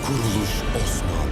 Kuruluş Osman।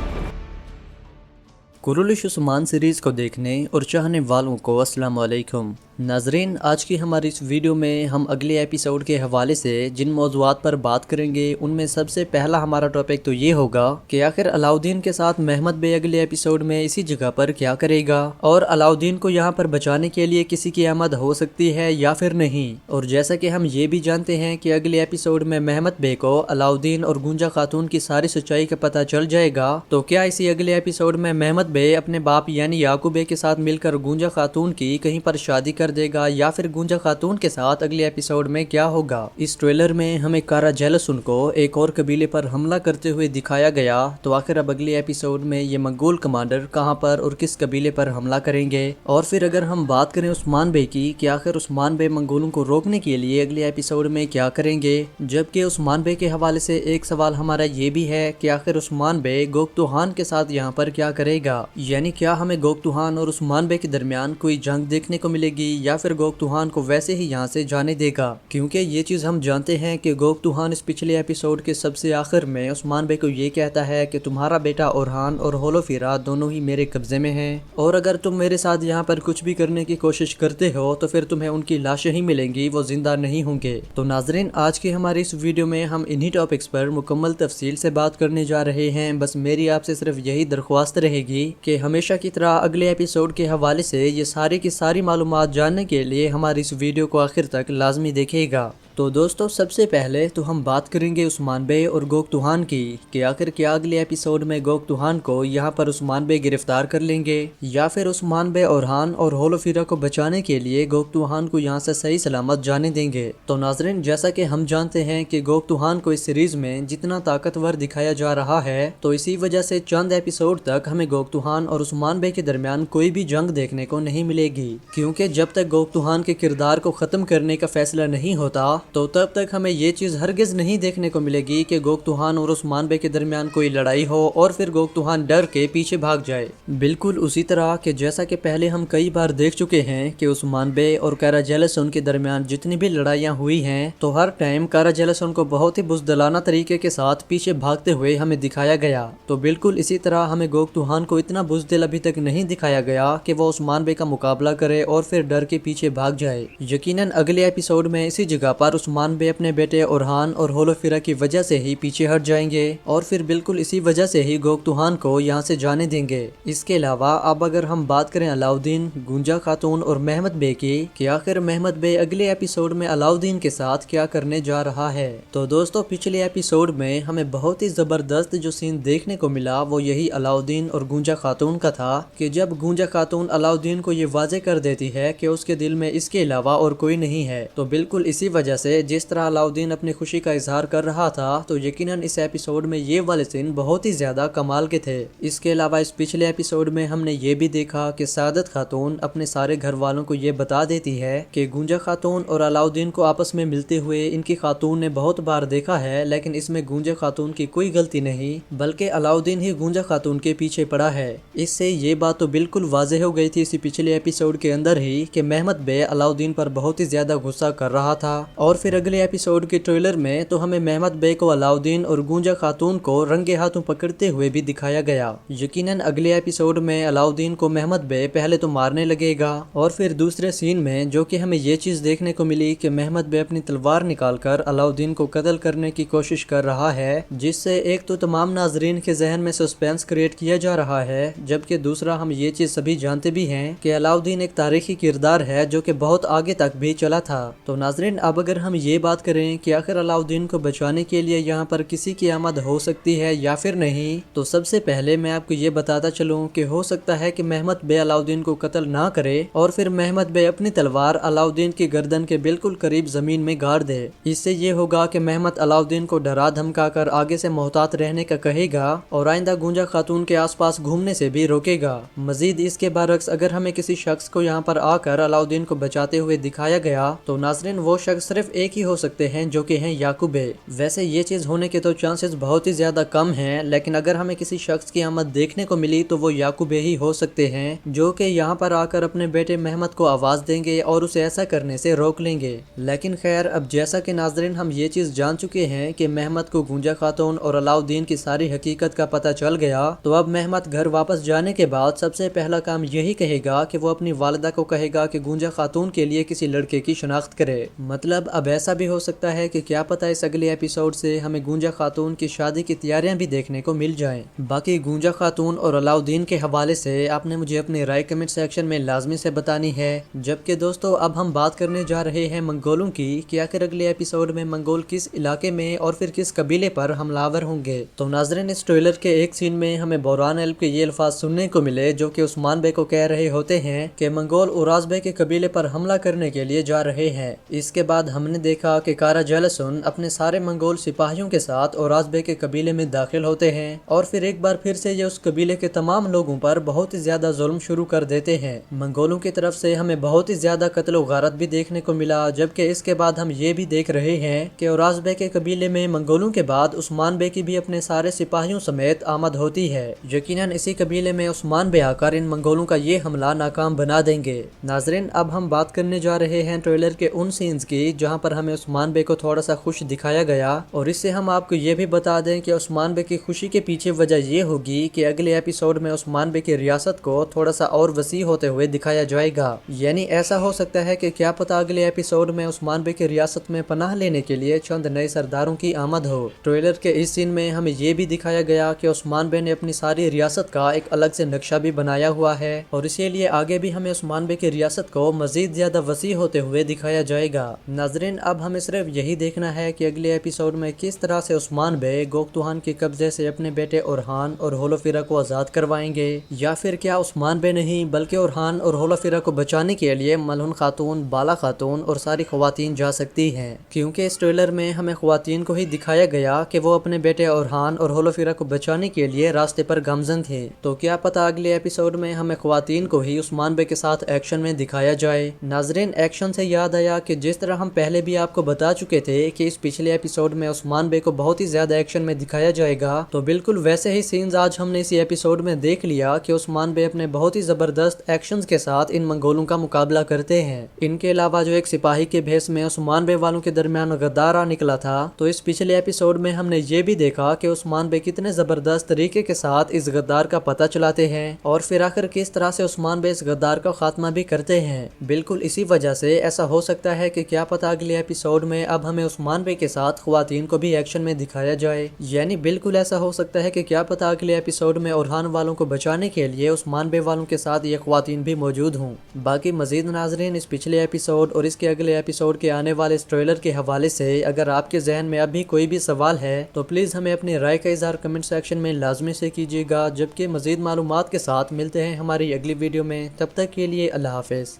कुरुलिश Usman series को देखने और चाहने वालों को अस्सलाम वालेकुम। नाजरीन, आज की हमारी इस वीडियो में हम अगले एपिसोड के हवाले से जिन मौज़ूआत पर बात करेंगे उनमें सबसे पहला हमारा टॉपिक तो ये होगा कि आखिर अलाउद्दीन के साथ महमद बे अगले एपिसोड में इसी जगह पर क्या करेगा और अलाउद्दीन को यहाँ पर बचाने के लिए किसी की आमद हो सकती है या फिर नहीं। और जैसा कि हम ये भी जानते हैं कि अगले एपिसोड में महमद बे को अलाउद्दीन और गूंजा खातून की सारी सच्चाई का पता चल जाएगा, तो क्या इसी अगले एपिसोड में महमद बे अपने बाप यानी याकूब बे के साथ मिलकर गूंजा खातून की कहीं पर शादी कर देगा या फिर गूंजा खातून के साथ अगले एपिसोड में क्या होगा। इस ट्रेलर में हमें कारा जेलसुन को एक और कबीले पर हमला करते हुए दिखाया गया, तो आखिर अब अगले एपिसोड में ये मंगोल कमांडर कहां पर और किस कबीले पर हमला करेंगे। और फिर अगर हम बात करें उस्मान बे की कि आखिर उस्मान बे मंगोलों को रोकने के लिए अगले एपिसोड में क्या करेंगे, जबकि उस्मान बे के हवाले से एक सवाल हमारा ये भी है कि आखिर उस्मान बे गोकतुहान के साथ यहाँ पर क्या करेगा, यानी क्या हमें गोकतुहान और उस्मान बे के दरमियान कोई जंग देखने को मिलेगी या फिर गोकतुहान को वैसे ही यहाँ से जाने देगा। क्योंकि ये चीज़ हम जानते हैं कि गोकतुहान इस पिछले एपिसोड के सबसे आखिर में उस्मान बे को ये कहता है कि तुम्हारा बेटा ओरहान और होलोफिरा दोनों ही मेरे कब्जे में हैं, और अगर तुम मेरे साथ यहाँ पर कुछ भी करने की कोशिश करते हो तो फिर तुम्हें उनकी लाशें ही मिलेंगी, वो जिंदा नहीं होंगे। तो नाजरीन, आज की हमारी इस वीडियो में हम इन्हीं टॉपिक्स पर मुकम्मल तफसील से बात करने जा रहे हैं। बस मेरी आपसे सिर्फ यही दरख्वास्त रहेगी कि हमेशा की तरह अगले एपिसोड के हवाले से ये सारी की सारी मालूमात जानने के लिए हमारी इस वीडियो को आखिर तक लाजमी देखेगा। तो दोस्तों, सबसे पहले तो हम बात करेंगे उस्मान बे और गोकतुहान की कि आखिर क्या अगले एपिसोड में गोकतुहान को यहाँ पर उस्मान बे गिरफ्तार कर लेंगे या फिर उस्मान बे ओरहान और होलोफिरा को बचाने के लिए गोकतुहान को यहाँ से सही सलामत जाने देंगे। तो नाजरीन, जैसा कि हम जानते हैं कि गोकतुहान को इस सीरीज में जितना ताकतवर दिखाया जा रहा है, तो इसी वजह से चंद एपिसोड तक हमें गोकतुहान और उस्मान बे के दरमियान कोई भी जंग देखने को नहीं मिलेगी, क्योंकि जब तक गोकतुहान के किरदार को खत्म करने का फैसला नहीं होता तो तब तक हमें ये चीज़ हरगिज़ नहीं देखने को मिलेगी कि गोकतुहान और उस्मान बे के दरमियान कोई लड़ाई हो और फिर गोकतुहान डर के पीछे भाग जाए। बिल्कुल उसी तरह कि जैसा कि पहले हम कई बार देख चुके हैं कि उस्मान बे और कारा जेलसुन के दरमियान जितनी भी लड़ाइयाँ हुई हैं, तो हर टाइम कारा जेलसुन को बहुत ही बुज़दिलाना तरीके के साथ पीछे भागते हुए हमें दिखाया गया। तो बिल्कुल इसी तरह हमें गोकतुहान को इतना बुज़दिल अभी तक नहीं दिखाया गया कि वो उस्मान बे का मुकाबला करे और फिर डर के पीछे भाग जाए। यकीनन अगले एपिसोड में इसी जगह पर उस्मान बे अपने बेटे ओरहान और होलोफिरा की वजह से ही पीछे हट जाएंगे और फिर बिल्कुल इसी वजह से ही गोकतुहान को यहाँ से जाने देंगे। इसके अलावा अब अगर हम बात करें अलाउद्दीन, गूंजा खातून और महमद बे की कि आखिर महमद बे अगले एपिसोड में अलाउद्दीन के साथ क्या करने जा रहा है, तो दोस्तों पिछले एपिसोड में हमें बहुत ही जबरदस्त जो सीन देखने को मिला वो यही अलाउद्दीन और गूंजा खातून का था कि जब गूंजा खातून अलाउद्दीन को ये वाजे कर देती है कि उसके दिल में इसके अलावा और कोई नहीं है, तो बिल्कुल इसी वजह से जिस तरह अलाउद्दीन अपनी खुशी का इजहार कर रहा था, तो यकीनन इस एपिसोड में ये वाले सीन बहुत ही ज्यादा कमाल के थे। इसके अलावा इस पिछले एपिसोड में हमने ये भी देखा कि सादत खातून अपने सारे घर वालों को ये बता देती है कि गूंजा खातून और अलाउद्दीन को आपस में मिलते हुए इनकी खातून ने बहुत बार देखा है, लेकिन इसमें गूंजा खातून की कोई गलती नहीं बल्कि अलाउद्दीन ही गूंजा खातून के पीछे पड़ा है। इससे ये बात तो बिल्कुल वाज़ेह हो गई थी इसी पिछले एपिसोड के अंदर ही कि महमद बे अलाउद्दीन पर बहुत ही ज्यादा गुस्सा कर रहा था। और फिर अगले एपिसोड के ट्रेलर में तो हमें महमद बे को अलाउद्दीन और गूंजा खातून को रंगे हाथों पकड़ते हुए भी दिखाया गया। यकीनन अगले एपिसोड में अलाउद्दीन को महमद बे पहले तो मारने लगेगा और फिर दूसरे सीन में जो कि हमें ये चीज देखने को मिली कि महमद बे अपनी तलवार निकालकर अलाउद्दीन को कत्ल करने की कोशिश कर रहा है, जिससे एक तो तमाम नाजरीन के जहन में सस्पेंस क्रिएट किया जा रहा है, जबकि दूसरा हम ये चीज सभी जानते भी हैं कि अलाउद्दीन एक तारीखी किरदार है जो कि बहुत आगे तक भी चला था। तो नाजरीन, अब अगर हम ये बात करें कि आखिर अलाउद्दीन को बचाने के लिए यहाँ पर किसी की आमद हो सकती है या फिर नहीं, तो सबसे पहले मैं आपको ये बताता चलूँ कि हो सकता है कि महमद बे अलाउद्दीन को कत्ल ना करे और फिर महमद बे अपनी तलवार अलाउद्दीन की गर्दन के बिल्कुल करीब जमीन में गाड़ दे। इससे ये होगा कि महमद अलाउद्दीन को डरा धमका कर आगे से मोहतात रहने का कहेगा और आइंदा गूंजा खातून के आसपास घूमने से भी रोकेगा। मजीद इसके बरक्स अगर हमें किसी शख्स को यहाँ पर आकर अलाउद्दीन को बचाते हुए दिखाया गया, तो नाजरीन वो शख्स सिर्फ एक ही हो सकते हैं, जो कि हैं याकूब। वैसे ये चीज़ होने के तो चांसेस बहुत ही ज़्यादा कम हैं, लेकिन अगर हमें किसी शख्स की आमद देखने को मिली तो वो याकूब ही हो सकते हैं, जो कि यहाँ पर आकर अपने बेटे महमद को आवाज़ देंगे और उसे ऐसा करने से रोक लेंगे। लेकिन खैर, अब जैसा कि नाज़रीन हम ये चीज़ जान चुके हैं कि महमद को गूंजा खातून और अलाउद्दीन की सारी हकीकत का पता चल गया, तो अब महमद घर वापस जाने के बाद सबसे पहला काम यही कहेगा कि वो अपनी वालिदा को कहेगा कि गूंजा खातून के लिए किसी लड़के की शनाख्त करे। मतलब अब ऐसा भी हो सकता है कि क्या पता इस अगले एपिसोड से हमें गूंजा खातून की शादी की तैयारियां भी देखने को मिल जाएं। बाकी गूंजा खातून और अलाउद्दीन के हवाले से आपने मुझे अपनी राय कमेंट सेक्शन में लाजमी से बतानी है। जबकि दोस्तों, अब हम बात करने जा रहे हैं मंगोलों की कि आखिर अगले एपिसोड में मंगोल किस इलाके में और फिर किस कबीले पर हमलावर होंगे। तो नाज़रीन, इस ट्रेलर के एक सीन में हमें बोरान एल्ब के ये अल्फाज सुनने को मिले, जो कि उस्मान बे को कह रहे होते हैं कि मंगोल उराज बे के कबीले पर हमला करने के लिए जा रहे हैं। इसके बाद हमने देखा कि कारा जलसुन अपने सारे मंगोल सिपाहियों के साथ उराज बे के कबीले में दाखिल होते हैं और फिर एक बार फिर से ये उस कबीले के तमाम लोगों पर बहुत ही ज्यादा जुल्म शुरू कर देते हैं। मंगोलों की तरफ से हमें बहुत ही ज्यादा कत्ल व गारत भी देखने को मिला। जबकि इसके बाद हम ये भी देख रहे हैं कि उराज बे के कबीले में मंगोलों के बाद उस्मान बे की भी अपने सारे सिपाहियों समेत आमद होती है। यकीनन इसी कबीले में उस्मान बे आकर इन मंगोलों का ये हमला नाकाम बना देंगे। नाजरीन, अब हम बात करने जा रहे हैं ट्रेलर के उन सीन्स की जहां पर हमें उस्मान बे को थोड़ा सा खुश दिखाया गया, और इससे हम आपको ये भी बता दें कि उस्मान बे की खुशी के पीछे वजह ये होगी कि अगले एपिसोड में उस्मान बे की रियासत को थोड़ा सा और वसी होते हुए दिखाया जाएगा। यानी ऐसा हो सकता है कि क्या पता अगले एपिसोड में उस्मान बे की रियासत में पनाह लेने के लिए चंद नए सरदारों की आमद हो। ट्रेलर के इस सीन में हमें ये भी दिखाया गया कि उस्मान बे ने अपनी सारी रियासत का एक अलग से नक्शा भी बनाया हुआ है, और इसीलिए आगे भी हमें उस्मान बे की रियासत को मजीद ज्यादा वसी होते हुए दिखाया जाएगा। नाजरीन, अब हमें सिर्फ यही देखना है कि अगले एपिसोड में किस तरह से उस्मान बे गोकतुहान के कब्जे से अपने बेटे ओरहान और होलोफिरा को आज़ाद करवाएंगे, या फिर क्या उस्मान बे नहीं बल्कि ओरहान और होलोफिरा को बचाने के लिए मलहुन खातून, बाला खातून और सारी ख्वातीन जा सकती हैं। क्योंकि इस ट्रेलर में हमें ख्वातीन को ही दिखाया गया कि वो अपने बेटे ओरहान और होलोफिरा को बचाने के लिए रास्ते पर गामजन थे। तो क्या पता अगले एपिसोड में हमें ख्वातीन को ही उस्मान बे के साथ एक्शन में दिखाया जाए। नाजरीन, एक्शन से याद आया कि जिस तरह हम पहले भी आपको बता चुके थे कि इस पिछले एपिसोड में उस्मान बे को बहुत ही ज्यादा एक्शन में दिखाया जाएगा, तो बिल्कुल वैसे ही सीन्स आज हमने इसी एपिसोड में देख लिया कि उस्मान बे अपने बहुत ही जबरदस्त एक्शंस के साथ इन मंगोलों का मुकाबला करते हैं। इनके अलावा जो एक सिपाही के भेस में उस्मान बे वालों के दरमियान गद्दारा निकला था, तो इस पिछले एपिसोड में हमने ये भी देखा कि उस्मान बे कितने जबरदस्त तरीके के साथ इस गद्दार का पता चलाते हैं और फिर आखिर किस तरह से उस्मान बे इस गद्दार का खात्मा भी करते हैं। बिल्कुल इसी वजह से ऐसा हो सकता है कि क्या पता अगले एपिसोड में अब हमें उस्मान बे के साथ ख्वातीन को भी एक्शन में दिखाया जाए। यानी बिल्कुल ऐसा हो सकता है कि क्या पता अगले एपिसोड में ओरहान वालों को बचाने के लिए उस्मान बे वालों के साथ ये ख्वातीन भी मौजूद हों। बाकी मजीद नाजरीन, इस पिछले एपिसोड और इसके अगले एपिसोड के आने वाले इस ट्रेलर के हवाले से अगर आपके जहन में अभी कोई भी सवाल है तो प्लीज़ हमें अपनी राय का इजहार कमेंट सेक्शन में लाजमी से कीजिएगा। जबकि मजीद मालूमात के साथ मिलते हैं हमारी अगली वीडियो में। तब तक के लिए अल्लाह हाफिज़।